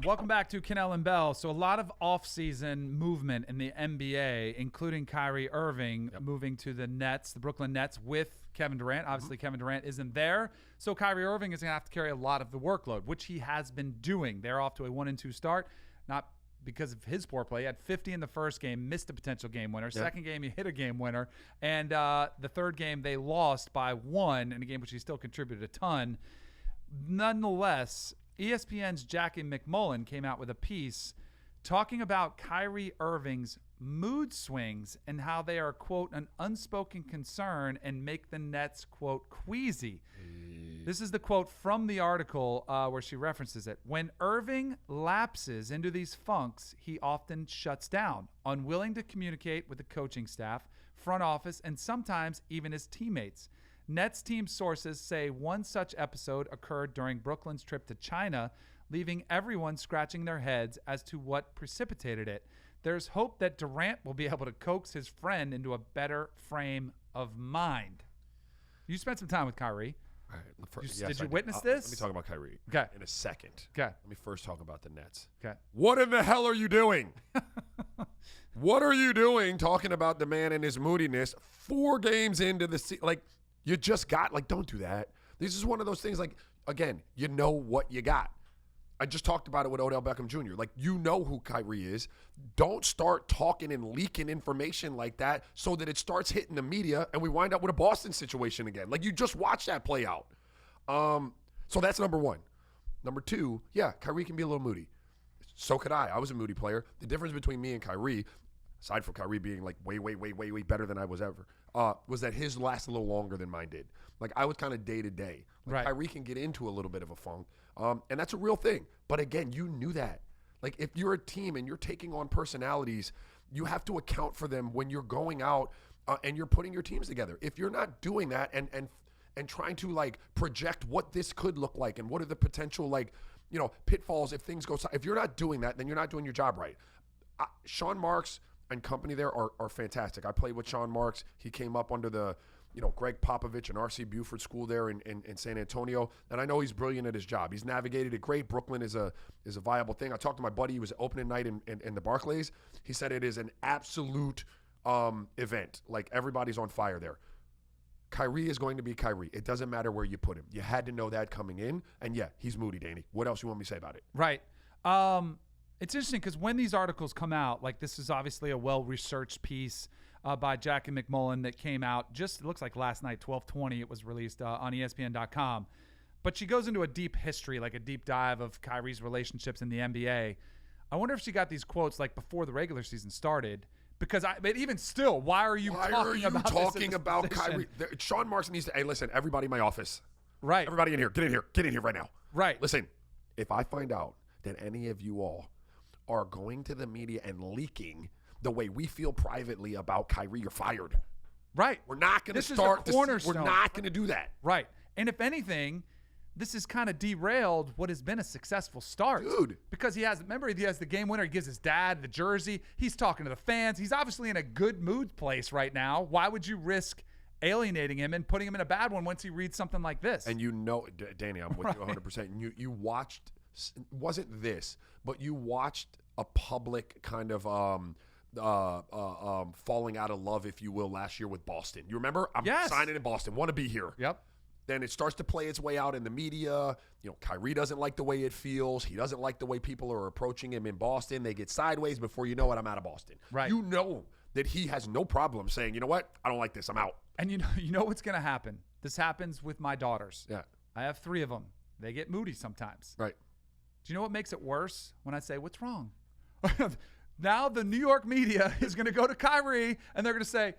Welcome back to Kanell and Bell. So a lot of off-season movement in the NBA, including Kyrie Irving moving to the Nets, the Brooklyn Nets, with Kevin Durant. Obviously, Kevin Durant isn't there, so Kyrie Irving is going to have to carry a lot of the workload, which he has been doing. They're off to a 1-2 start, not because of his poor play. He had 50 in the first game, missed a potential game winner. Second game, he hit a game winner. And the third game, they lost by 1 in a game which he still contributed a ton. Nonetheless, ESPN's Jackie McMullen came out with a piece talking about Kyrie Irving's mood swings and how they are, quote, an unspoken concern and make the Nets, quote, queasy. This is the quote from the article where she references it. When Irving lapses into these funks, he often shuts down, unwilling to communicate with the coaching staff, front office, and sometimes even his teammates. Nets team sources say one such episode occurred during Brooklyn's trip to China, leaving everyone scratching their heads as to what precipitated it. There's hope that Durant will be able to coax his friend into a better frame of mind. You spent some time with Kyrie. All right, Did you witness this? Let me talk about Kyrie in a second. Okay. Let me first talk about the Nets. Okay. What in the hell are you doing? What are you doing talking about the man and his moodiness 4 games into the season? Like, you just got, like, don't do that. This is one of those things, like, again, you know what you got. I just talked about it with Odell Beckham Jr. Like, you know who Kyrie is. Don't start talking and leaking information like that so that it starts hitting the media and we wind up with a Boston situation again. Like, you just watch that play out. So that's number 1. Number 2, yeah, Kyrie can be a little moody. So could I. I was a moody player. The difference between me and Kyrie, aside from Kyrie being like way better than I was ever, was that his lasted a little longer than mine did. Like, I was kind of day to day. Like, Kyrie can get into a little bit of a funk, and that's a real thing. But again, you knew that. Like, if you're a team and you're taking on personalities, you have to account for them when you're going out and you're putting your teams together. If you're not doing that and trying to, like, project what this could look like and what are the potential, like, you know, pitfalls if things go south. If you're not doing that, then you're not doing your job right. Sean Marks and company there are fantastic. I played with Sean Marks. He came up under the, you know, Greg Popovich and R.C. Buford School there in San Antonio, and I know he's brilliant at his job. He's navigated it great. Brooklyn is a viable thing. I talked to my buddy. He was opening night in the Barclays. He said it is an absolute event. Like, everybody's on fire there. Kyrie is going to be Kyrie. It doesn't matter where you put him. You had to know that coming in, and yeah, he's moody, Danny. What else you want me to say about it? Right. It's interesting because when these articles come out, like, this is obviously a well-researched piece by Jackie McMullen that came out just, it looks like last night, 12/20, it was released on ESPN.com. But she goes into a deep history, like a deep dive of Kyrie's relationships in the NBA. I wonder if she got these quotes, like, before the regular season started. Because but even still, why are you talking about Kyrie? Sean Marks needs to, hey, listen, everybody in my office. Right. Everybody in here, get in here right now. Right. Listen, if I find out that any of you all are going to the media and leaking the way we feel privately about Kyrie, you're fired. Right. We're not going to start this. We're not going to do that. Right. And if anything, this has kind of derailed what has been a successful start. Dude. Because he has the game winner. He gives his dad the jersey. He's talking to the fans. He's obviously in a good mood place right now. Why would you risk alienating him and putting him in a bad one once he reads something like this? And you know, Danny, I'm with you 100%. You watched, wasn't this, but you watched a public kind of falling out of love, if you will, last year with Boston. You remember? I'm signing in Boston. Want to be here. Yep. Then it starts to play its way out in the media. You know, Kyrie doesn't like the way it feels. He doesn't like the way people are approaching him in Boston. They get sideways. Before you know it, I'm out of Boston. Right. You know that he has no problem saying, you know what? I don't like this. I'm out. And you know what's going to happen? This happens with my daughters. Yeah. I have 3 of them. They get moody sometimes. Right. Do you know what makes it worse? When I say, what's wrong? Now the New York media is going to go to Kyrie and they're going to say,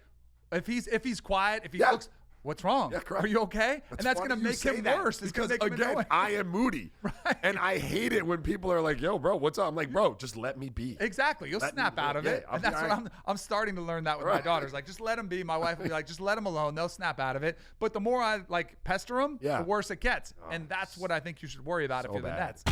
if he's quiet, if he looks, what's wrong? Yeah, correct. Are you okay? And that's going to make him worse. Because, again, I am moody. Right. And I hate it when people are like, yo, bro, what's up? I'm like, bro, just let me be. Exactly. You'll snap out of it. And that's what I'm starting to learn that with my daughters. Like, just let them be. My wife will be like, just let them alone. They'll snap out of it. But the more I, like, pester them, the worse it gets. And that's what I think you should worry about if you're the Nets.